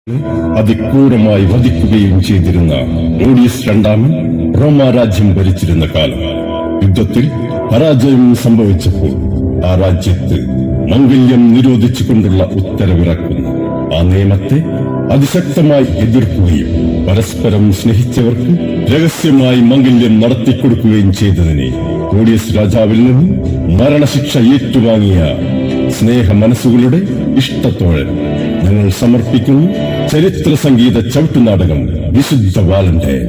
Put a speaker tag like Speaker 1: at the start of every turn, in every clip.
Speaker 1: അതിക്രൂരമായി വധിക്കുകയും ചെയ്തിരുന്ന ക്ലോഡിയസ് രണ്ടാമൻ റോമാ രാജ്യം ഭരിച്ചിരുന്ന കാലം. യുദ്ധത്തിൽ പരാജയം സംഭവിച്ചപ്പോൾ ആ രാജ്യത്ത് മംഗല്യം നിരോധിച്ചുകൊണ്ടുള്ള ഉത്തരവിറക്കുന്നു. ആ നിയമത്തെ അതിശക്തമായി എതിർക്കുകയും പരസ്പരം സ്നേഹിച്ചവർക്ക് രഹസ്യമായി മംഗല്യം നടത്തിക്കൊടുക്കുകയും ചെയ്തതിനെ ക്ലോഡിയസ് രാജാവിൽ നിന്നും മരണശിക്ഷ ഏറ്റുവാങ്ങിയ സ്നേഹ മനസ്സുകളുടെ ഇഷ്ടത്തോഴൻ ഞങ്ങൾ സമർപ്പിക്കുന്നു ചരിത്ര സംഗീത ചവിട്ടുനാടകം വിശുദ്ധ വാലന്റൈൻ.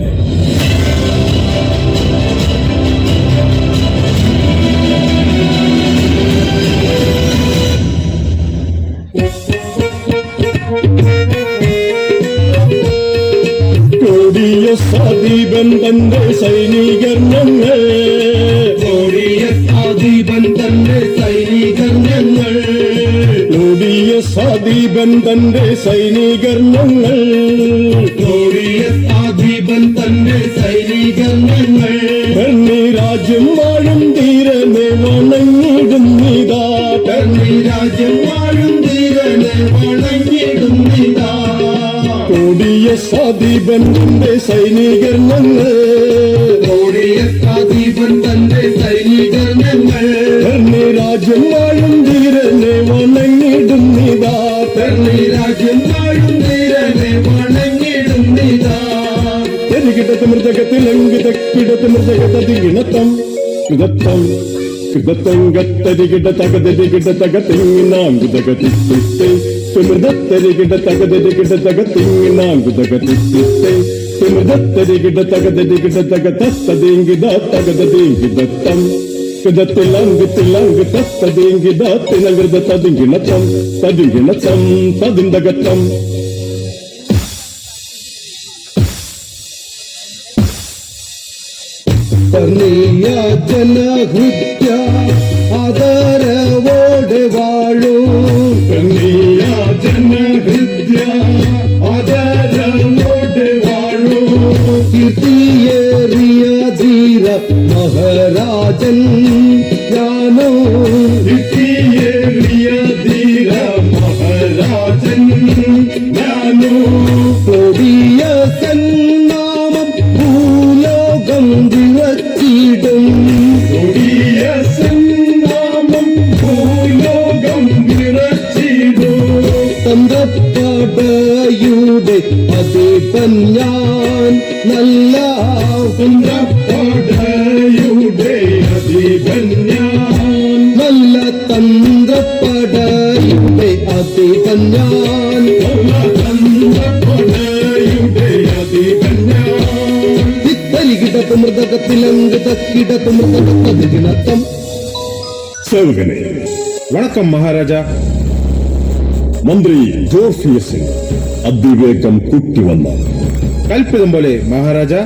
Speaker 1: ക്ലോഡിയസാധിപൻ തന്റെ സൈനികർ ഞങ്ങൾ,
Speaker 2: ക്ലോഡിയസാധിപൻ തന്റെ സൈനികർ ഞങ്ങൾ,
Speaker 1: ക്ലോഡിയസാധിപൻ തന്റെ സൈനികർ ഞങ്ങൾ,
Speaker 2: ക്ലോഡിയസാധിപൻ തന്റെ സൈനികർ ഞങ്ങൾ.
Speaker 1: രാജ്യം വാഴും ധീരനെ വണങ്ങിടുന്നിതാ,
Speaker 2: രാജ്യം വാഴും ധീരനെ വണങ്ങിടുന്നിതാ.
Speaker 1: ക്ലോഡിയസാധിപൻ തന്റെ സൈനികർ ഞങ്ങൾ,
Speaker 2: ക്ലോഡിയസാധിപൻ തന്റെ സൈനികർ ഞങ്ങൾ.
Speaker 1: രാജ്യം വാഴും ധീരനെ വണങ്ങിടുന്നിതാ,
Speaker 2: രാജ്യം വാഴും ധീരനെ വണങ്ങിടുന്നിതാ.
Speaker 1: എരികിടത്ത് മൃതകത്തിലങ്കിടത്ത് മൃതകതീണത്തം കിടത്തം കിടത്തം ഗത്തരികിട തകതരികിട തകത്തിങ്ങിനാം ഗുതകത്തിത്തെ മൃതത്തരികിട തകതരികിട തകത്തിങ്ങിനാം ഗുതകത്തിത്തെ മൃതത്തരികിട തകതരികിട തകതസ്തീങ്കിത തകതീങ്കിതത്തം കിടത്തിലങ്ക് തസ്തീങ്കിതത്തിനകൃത തതിങ്കിണത്തം തതിങ്കിണത്തം തതിന്തകത്തം.
Speaker 2: ജനഹൃത്യ ആദരവോടെ വാഴൂ,
Speaker 1: ജനഹൃദ്യ
Speaker 2: ആദരവോടെ വാഴൂ. കീർത്തിയേറിയ ധീര മഹാരാജൻ ഞാനോ,
Speaker 1: കീർത്തിയേറിയ ധീര മഹാരാജൻ ഞാനോ.
Speaker 2: ക്ലോഡിയസൻ നാമം ഭൂലോകം വിറച്ചിടും,
Speaker 1: ക്ലോഡിയസൻ നാമം ഭൂലോകം വിറച്ചിടും.
Speaker 2: തന്ത്രപ്പടയുടെ അധിപൻ ഞാൻ, നല്ല
Speaker 1: തന്ത്രപ്പടയുടെ അധിപൻ ഞാൻ,
Speaker 2: നല്ല തന്ത്രപ്പടയുടെ അധിപൻ ഞാൻ.
Speaker 1: തന്ത്രപ്പടയുടെ അധിപൻ ഞാൻ.
Speaker 2: ഇത്തരികിടത്ത് മൃതകത്തിലങ്ക് തക്കിടത്ത് മൃതകത്തതിനത്തം.
Speaker 1: സേവകനെ
Speaker 3: വണക്കം മഹാരാജാ.
Speaker 1: മന്ത്രി ജോർഫിയസിൻ അതിവേഗം കുട്ടിവന്ന
Speaker 3: കൽപ്പിതം പോലെ മഹാരാജാ.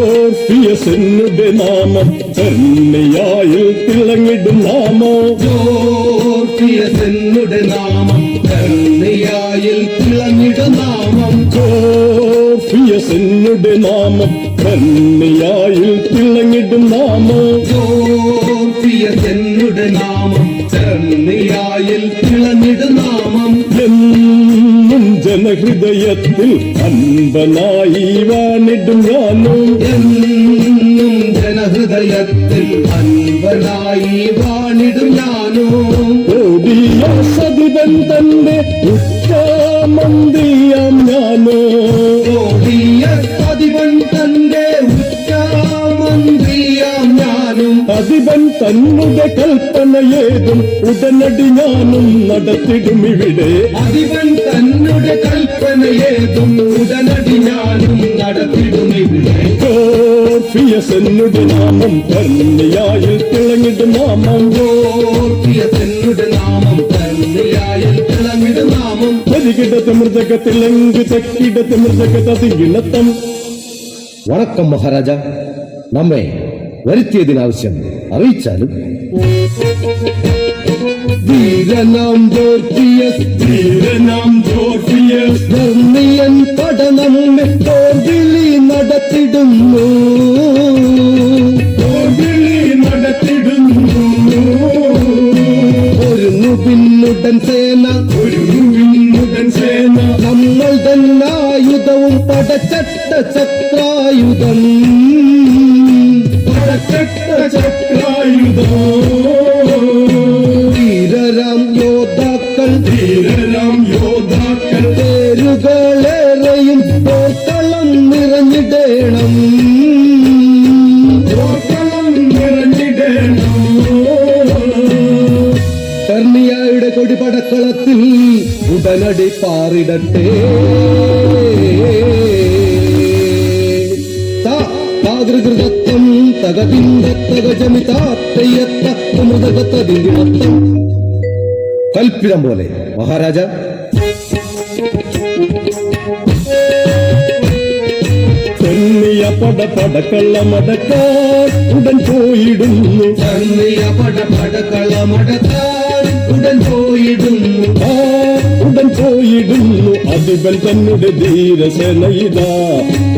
Speaker 1: ജോർഫിയസിനുടെ നാമം കർണിയായിൽ തിളങ്ങിടും നാമം,
Speaker 2: ജോർഫിയസിനുടെ നാമം കർണിയായിൽ തിളങ്ങിടും നാമം,
Speaker 1: ജോർഫിയസിനുടെ നാമം കർണിയായിൽ തിളങ്ങിടും നാമം.
Speaker 2: ജോർഫിയസിനുടെ നാമം കർണിയായിൽ തിളങ്ങിടും നാമം.
Speaker 1: എന്നും ജനഹൃദയത്തിൽ അൻപനായി വാണിടും ഞാനും,
Speaker 2: എന്നും ജനഹൃദയത്തിൽ അൻപനായി വാണിടും ഞാനോ.
Speaker 1: ക്ലോഡിയസാധിപൻ തന്റെ ഉച്ചാമന്ത്രിയാം ഞാനോ,
Speaker 2: ക്ലോഡിയസാധിപൻ തന്റെ ഉച്ചാമന്ത്രിയാം ഞാനും.
Speaker 1: അധിപൻ തന്നുടെ കൽപ്പനയേതും ഉടനടി ഞാനും നടത്തിടും ഇവിടെ.
Speaker 2: അധിപൻ തന്നുടെ കൽപ്പനയേതും ഉടനടി ഞാനും നടത്തിടും ഇവിടെ.
Speaker 1: ജോർഫിയസിനുടെ നാമം കർണിയായിൽ തിളങ്ങിടും നാമം,
Speaker 2: ജോർഫിയസിനുടെ നാമം കർണിയായിൽ തിളങ്ങിടും നാമം.
Speaker 1: പരികിടത്ത് മൃതകത്തിലങ്ക് തക്കിടത്ത് മൃതകതീണത്തം.
Speaker 4: വണക്കം മഹാരാജ. നമ്മെ വരുത്തിയതിനാവശ്യം അറിയിച്ചാലും.
Speaker 2: ധീരനാം ജോർജിയസ് ധർമ്മിയൻ പഠനമ്മെ തോർവിളി നടത്തിടുന്നു ഒരുങ്ങു പിന്നുടൻ സേന നമ്മൾ തന്നായുധവും പടച്ചട്ട ചക്രായുധം ധീരരാം യോദ്ധാക്കൾ പേരുകളേറെയും പോർക്കളം നിറഞ്ഞിടേണം കർണിയായുടെ കൊടിപടക്കളത്തിൽ ഉടനടി പാറിടട്ടെ താതൃകൃതത്വം തകതിന്തകജമിതാത്തയ്യത്ത മൃതകത്തതിങ്കിണത്തം.
Speaker 4: കൽപ്പിതം പോലെ മഹാരാജ.
Speaker 1: കണ്ണിയ പടക്കള്ളമടക്കാൻ ഉടൻ പോയിടുന്നു
Speaker 2: ഉടൻ പോയിടുന്നു
Speaker 1: ഉടൻ പോയിടുന്നു അധിപൻ തന്നുടെ ധീരസേനയിതാ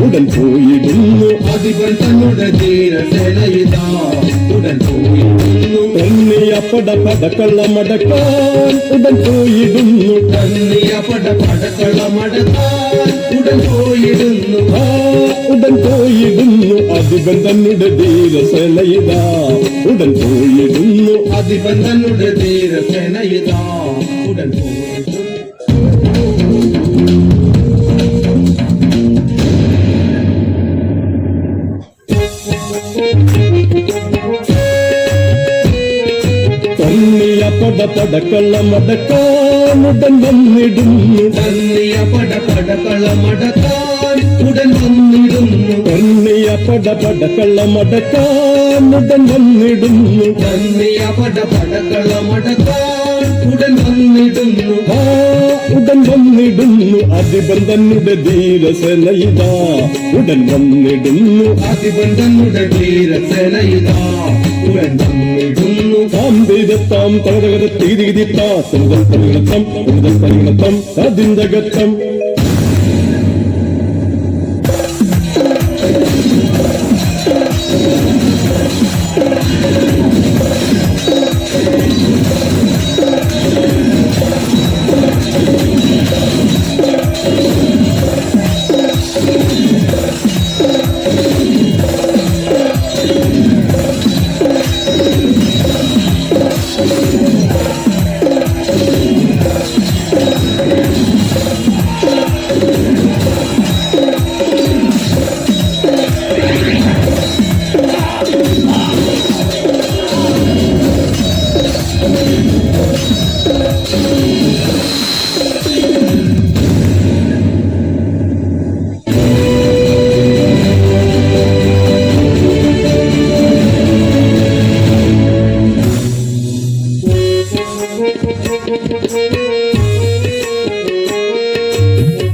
Speaker 1: ഉടൻ പോയിടുന്നു
Speaker 2: അതിവൻ തന്നുടെ ധീരസേനയിതാ ഉടൻ പോയിടുന്നു
Speaker 1: കണ്ണിയ പടക്കള്ളമടക്കാൻ ഉടൻ പോയിടുന്നു
Speaker 2: കണ്ണിയ പടക്കള്ളമടക്കാൻ ഉടൻ പോയിടുന്നു
Speaker 1: ഉടൻ പോയിടുന്നു അധിപൻ തന്നുടെ ധീരസേനയിതാ ഉടൻ പോയിടുന്നു
Speaker 2: അതിവൻ തന്നുടെ ധീരസേനയിതാ ഉടൻ പോയിടുന്നു.
Speaker 1: കണ്ണിയ പടക്കള്ളമടക്കാൻ ഉടൻ വന്നിടുന്നു
Speaker 2: കണ്ണിയ പടക്കള്ളമടക്കാൻ ഉടൻ വന്നിടുന്നു
Speaker 1: കണ്ണിയ പടക്കള്ളമടക്കാൻ ഉടൻ വന്നിടുന്നു
Speaker 2: കണ്ണിയ പടക്കള്ളമടക്കാൻ ഉടൻ വന്നിടുന്നു
Speaker 1: ഉടൻ വന്നിടുന്നു അധിപൻ തന്നുടെ ധീരസേനയിതാ ഉടൻ വന്നിടുന്നു
Speaker 2: അതിവൻ തന്നുടെ ധീരസേനയിതാ ഉടൻ വന്നിടുന്നു
Speaker 1: താം തകതകത തീതികിതിത്താ പരിണത്തം അതിന്തകത്തം.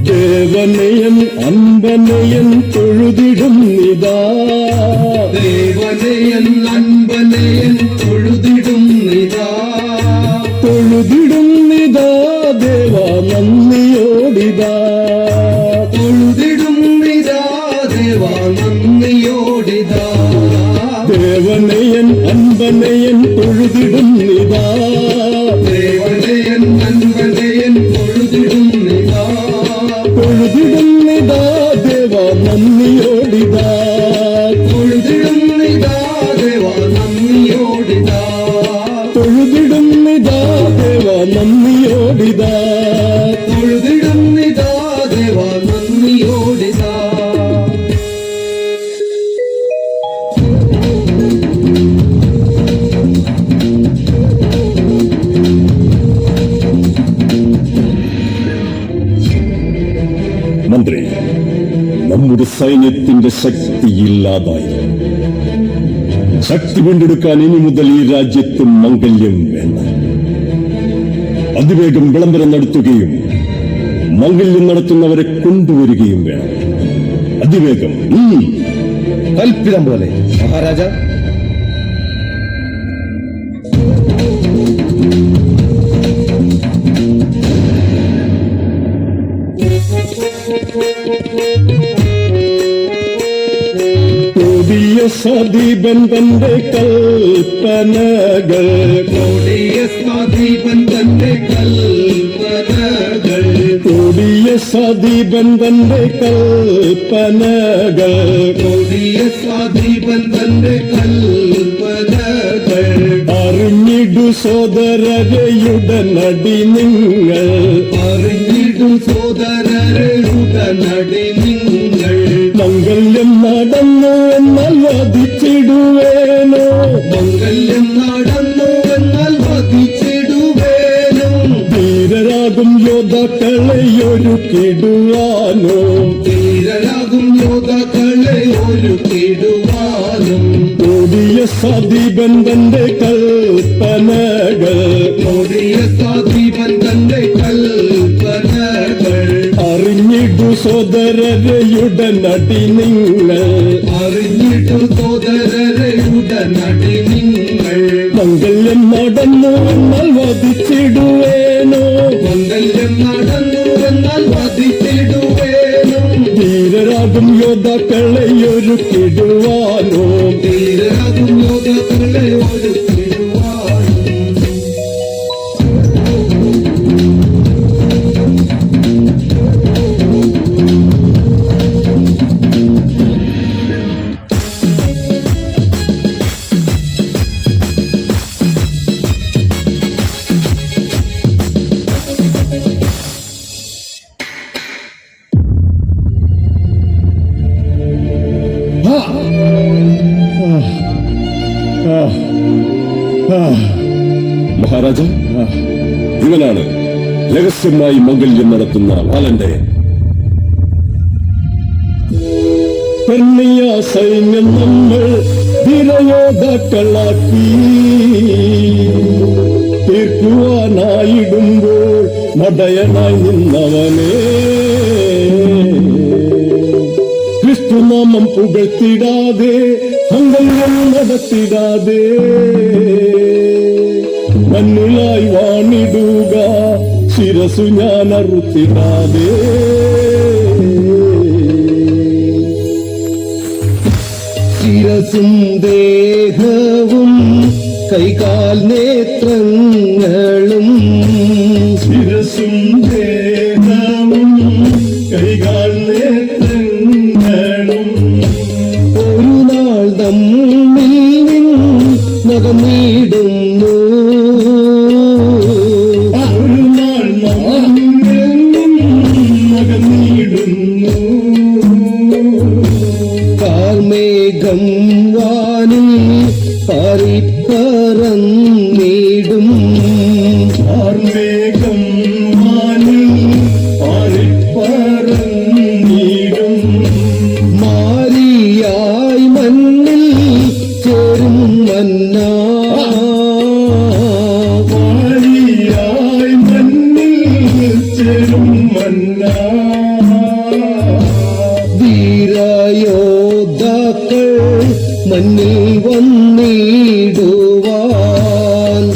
Speaker 1: ദേവനയൻ അൻപനയൻ തൊഴുതിടും നിതാ
Speaker 2: ദേവനയൻ അൻപനയൻ തൊഴുതിടും നിതാ
Speaker 1: തൊഴുതിടും നിതാ ദേവാ നന്ദിയോടിതാ
Speaker 2: തൊഴുതിടും നിതാ ദേവാ നന്ദിയോടിതാ
Speaker 1: ദേവനയൻ അൻപനയൻ തൊഴുതിടും നിതാ
Speaker 2: ദേവനയൻ അൻപനയൻ തൊഴുതിടും നിതാ
Speaker 1: തൊഴുതിടും നിതാ ദേവാ നന്ദിയോടിതാ
Speaker 2: തൊഴുതിടും നിതാ ദേവാ നന്ദിയോടിതാ
Speaker 1: തൊഴുതിടും നിതാ ദേവാ നന്ദിയോടിതാ
Speaker 2: തൊഴുതിടും നിതാ ദേവാ നന്ദിയോടിതാ.
Speaker 1: മന്ത്രി, നമ്മുടെ സൈന്യത്തിന്റെ ശക്തി ഇല്ലാതായി. ശക്തി വീണ്ടെടുക്കാൻ ഇനി മുതൽ ഈ രാജ്യത്ത് മംഗല്യം വേണ്ട. അതിവേഗം വിളംബരം നടത്തുകയും മംഗല്യം നടത്തുന്നവരെ കൊണ്ടുവരികയും വേണം. അതിവേഗം.
Speaker 4: കൽപ്പിതം പോലെ മഹാരാജ.
Speaker 1: സദീപൻ തന്റെ കൽപ്പനകൾ
Speaker 2: കൊടിയ സദീപൻ തന്റെ കൽപ്പനകൾ
Speaker 1: കൊടിയ സദീപൻ തന്റെ കൽപ്പനകൾ
Speaker 2: കൊടിയ സദീപൻ തന്റെ കൽപ്പനകൾ
Speaker 1: അറിഞ്ഞിടു സോദരരയുടനടി നിങ്ങൾ
Speaker 2: അറിഞ്ഞിടും സോദരരുടനടി നിങ്ങൾ
Speaker 1: മംഗല്യം നടന്നു എന്നാൽ വധിച്ചിടുവേനോ
Speaker 2: മംഗല്യം നടന്നു എന്നാൽ വധിച്ചിടുവേനും
Speaker 1: ധീരരാകും യോദ്ധാക്കളെ ഒരുക്കിടുവാനോ
Speaker 2: ധീരരാകും യോദ്ധാക്കളെ ഒരുക്കിടുവാനും
Speaker 1: കൊടിയ സദീപൻ തന്റെ കൽപ്പനകൾ
Speaker 2: കൊടിയ സദീപൻ തന്റെ കൽപ്പനകൾ
Speaker 1: അറിഞ്ഞിടു സോദരരയുടനടി നിങ്ങൾ
Speaker 2: അറിഞ്ഞിട്ടു സോദരരുടനടി നിങ്ങൾ
Speaker 1: മംഗല്യം നടന്നു എന്നാൽ വധിച്ചിടുവേനോ
Speaker 2: മംഗല്യം നടന്നു എന്നാൽ വധിച്ചിടുവേനും
Speaker 1: ധീരരാകും യോദ്ധാക്കളെ ഒരുക്കിടുവാനോ
Speaker 2: ധീരരാകും യോദ്ധാക്കളെ ഒരുക്കിടുവാനും
Speaker 1: മഹാരാജ ഇവനാണ് രഹസ്യമായി മംഗല്യം നടത്തുന്ന വാലന്റയൻ. പെണ്ണിയ സൈന്യം നമ്മൾ ധീരയോദ്ധാക്കളാക്കി തീർക്കുവാനായിടുമ്പോൾ മടയനായി നിന്നവനെ ക്രിസ്തുനാമം പുകഴ്ത്തിടാതെ മംഗല്യം നടത്തിടാതെ മണ്ണിലായി വാണിടുക ശിരസു ഞാൻ അറുത്തിടാതെ
Speaker 4: ശിരസും ദേഹവും കൈകാൽ നേത്രങ്ങളും
Speaker 1: ശിരസും ദേഹവും കൈകാൽ നേത്രങ്ങളും
Speaker 4: ഒരു നാൾ നമ്മിൽ നകന്നിടുന്നു
Speaker 1: ഒരു നാൾ നമ്മിൽ അകന്നിടുന്നു.
Speaker 4: കാർമേഘം വാനിൽ പാറിപ്പറന്നിടും
Speaker 1: ആർമേഘം വാനിൽ പാറിപ്പറന്നിടും.
Speaker 4: മാരിയായി മണ്ണിൽ ചേരും മന്നാ
Speaker 1: വാരിയായി മണ്ണിൽ ചേരും മന്നാ.
Speaker 4: ധീരയോദ്ധാക്കൾ മണ്ണിൽ വന്നിടുവാൻ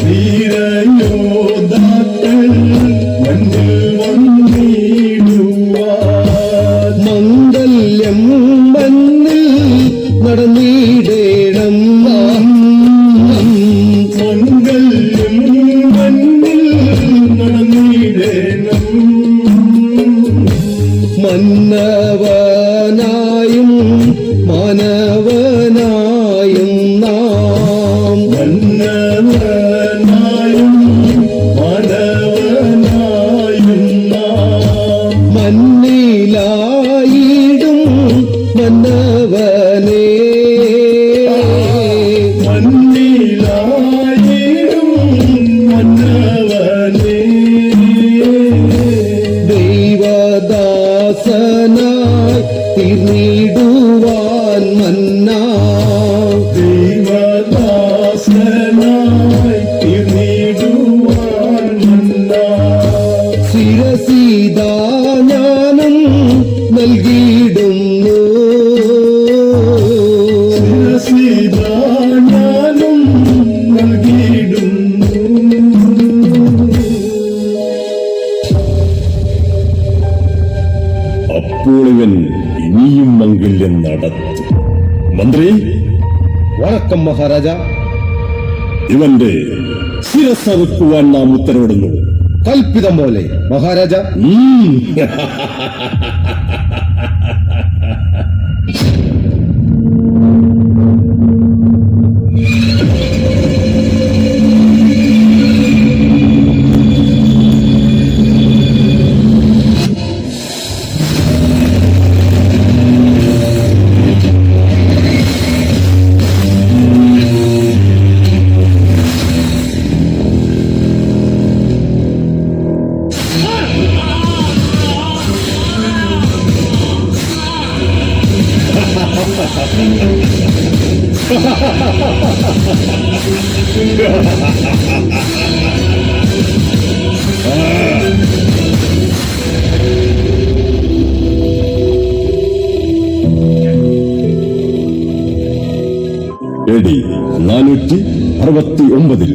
Speaker 1: ധീരയോദ്ധാക്കൾ മണ്ണിൽ വന്നിടുവാൻ.
Speaker 4: മംഗല്യം മണ്ണിൽ നടന്നിടേണം
Speaker 1: മംഗല്യം മണ്ണിൽ നടന്നിടേണം.
Speaker 4: മന്നവനായും മാനവനായും നാം
Speaker 1: മന്നവനായും മാനവനായും നാം
Speaker 4: മണ്ണിലായിടും മന്നവനേ
Speaker 1: മണ്ണിലായിടും മന്നവനേ.
Speaker 4: ദൈവദാസനായി തീർന്നിടുവാൻ മന്നാ
Speaker 1: ദൈവദാസനായി തീർന്നിടുവാൻ മന്നാ.
Speaker 4: ശിരസീതാ ജ്ഞാനം നൽകിയിടുന്നു
Speaker 1: ശിരസിദാനം നൽകിയിടുന്നു. അപ്പോൾ ഇവൻ ഇനിയും മംഗല്യം നടത്തും. മന്ത്രി,
Speaker 3: വണക്കം മഹാരാജ.
Speaker 1: ഇവന്റെ ശിരസ്സറുക്കുവാൻ നാം ഉത്തരവിടുന്നു.
Speaker 3: കൽപ്പിതം പോലെ മഹാരാജ.
Speaker 1: AD 469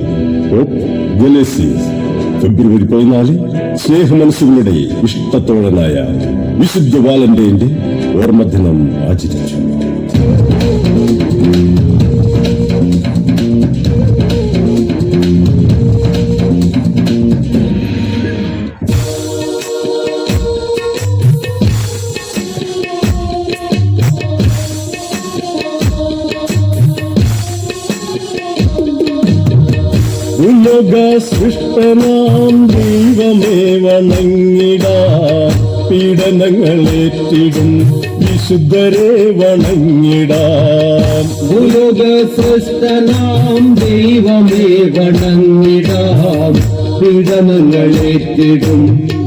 Speaker 1: പോപ്പ് ഗലേസിയസ് ഫെബ്രുവരി 14 സ്നേഹമനസ്സുകളുടെ ഇഷ്ടത്തോഴനായ വിശുദ്ധ വാലന്റൈന്റെ ഓർമ്മദിനം ആചരിച്ചു. ഉലക സൃഷ്ടനാം ദൈവമേ വണങ്ങിടാം, പീഡനങ്ങളേറ്റിടും വിശുദ്ധരെ വണങ്ങിടാം.
Speaker 4: ഭൂലോക സൃഷ്ടനാം ദൈവമേ വണങ്ങിടാം, പീഡനങ്ങളേറ്റിടും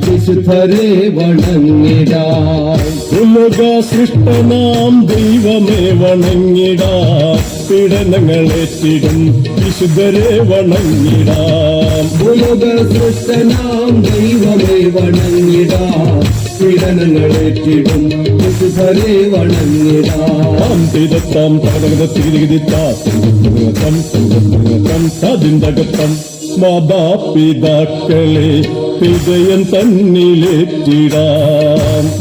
Speaker 4: വിശുദ്ധരെ വണങ്ങിടാം.
Speaker 1: ഉലക സൃഷ്ടനാം ദൈവമേ വണങ്ങിടാം, പീഡനങ്ങളേറ്റിടും വിശുദ്ധരെ വണങ്ങിടാം.
Speaker 4: ഭൂലോക സൃഷ്ടനാം ദൈവമേ വണങ്ങിടാം, പീഡനങ്ങളേറ്റിടും വിശുദ്ധരെ വണങ്ങിടാം.
Speaker 1: തിരത്താം തകർത്തിരിത്താതിന്തകത്തം മാതാപിതാക്കളെ ഹൃദയം തന്നിലേറ്റിടാം.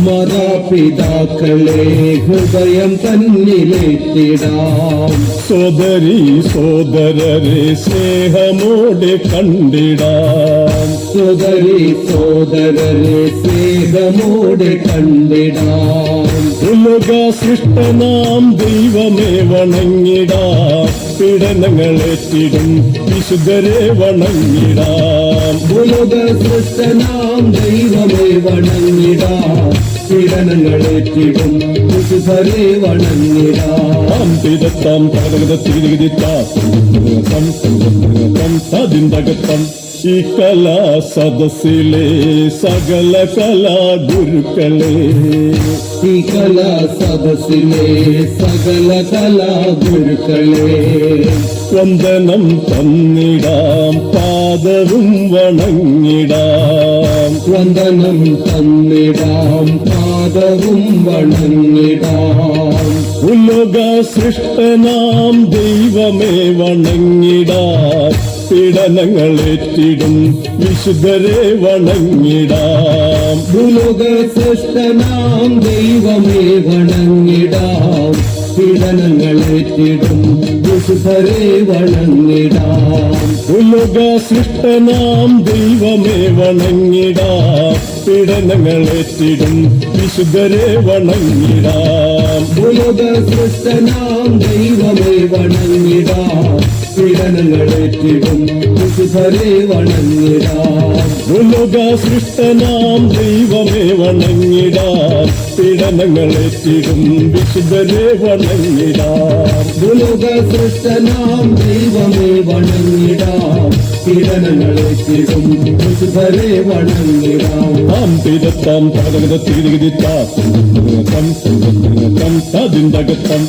Speaker 4: മാതാപിതാക്കളെ ഹൃദയം തന്നിലേറ്റിടാം.
Speaker 1: സോദരീ സോദരരെ സ്നേഹമോടെ കണ്ടിടാം.
Speaker 4: സോദരീ സോദരരെ സ്നേഹമോടെ കണ്ടിടാം.
Speaker 1: ഉലക സൃഷ്ടനാം ദൈവമേ വണങ്ങിടാം, പീഡനങ്ങളേറ്റിടും വിശുദ്ധരെ വണങ്ങിടാം.
Speaker 4: ഭൂലോക സൃഷ്ടനാം ദൈവമേ വണങ്ങിടാം, പീഡനങ്ങളേറ്റിടും വിശുദ്ധരെ വണങ്ങിടാം.
Speaker 1: തിരത്താം തകർത്തിരിത്താതിന്തകത്തം ഈ കലാ സദസ്സിലെ സകല കലാഗുരുക്കളെ,
Speaker 4: ഈ കലാ സദസ്സിലെ സകല കലാഗുരുക്കളെ
Speaker 1: വന്ദനം തന്നിടാം, പാദവും വണങ്ങിടാം.
Speaker 4: വന്ദനം തന്നിടാം, പാദവും വണങ്ങിടാം.
Speaker 1: ഉലക സൃഷ്ടനാം ദൈവമേ വണങ്ങിടാം, പീഡനങ്ങളേറ്റിടും വിശുദ്ധരെ വണങ്ങിടാം.
Speaker 4: ഭൂലോക സൃഷ്ടനാം ദൈവമേ വണങ്ങിടാം, പീഡനങ്ങളേറ്റിടും വിശുദ്ധരെ വണങ്ങിടാം.
Speaker 1: ഉലക സൃഷ്ടനാം ദൈവമേ വണങ്ങിടാം, പീഡനങ്ങളേറ്റിടും വിശുദ്ധരെ വണങ്ങിടാം.
Speaker 4: ഭൂലോക സൃഷ്ടനാം ദൈവമേ വണങ്ങിടാം, പീഡനങ്ങളേറ്റിടും വിശുദ്ധരെ വണങ്ങിടാം.
Speaker 1: ഉലക സൃഷ്ടനാം ദൈവമേ വണങ്ങിടാം, പീഡനങ്ങളേറ്റിടും വിശുദ്ധരെ വണങ്ങിടാം.
Speaker 4: ഭൂലോക സൃഷ്ടനാം ദൈവമേ വണങ്ങിടാം, പീഡനങ്ങളേറ്റിടും വിശുദ്ധരെ വണങ്ങിടാം.
Speaker 1: തിരത്താം തകർത്തിരിത്താതിന്തകത്തം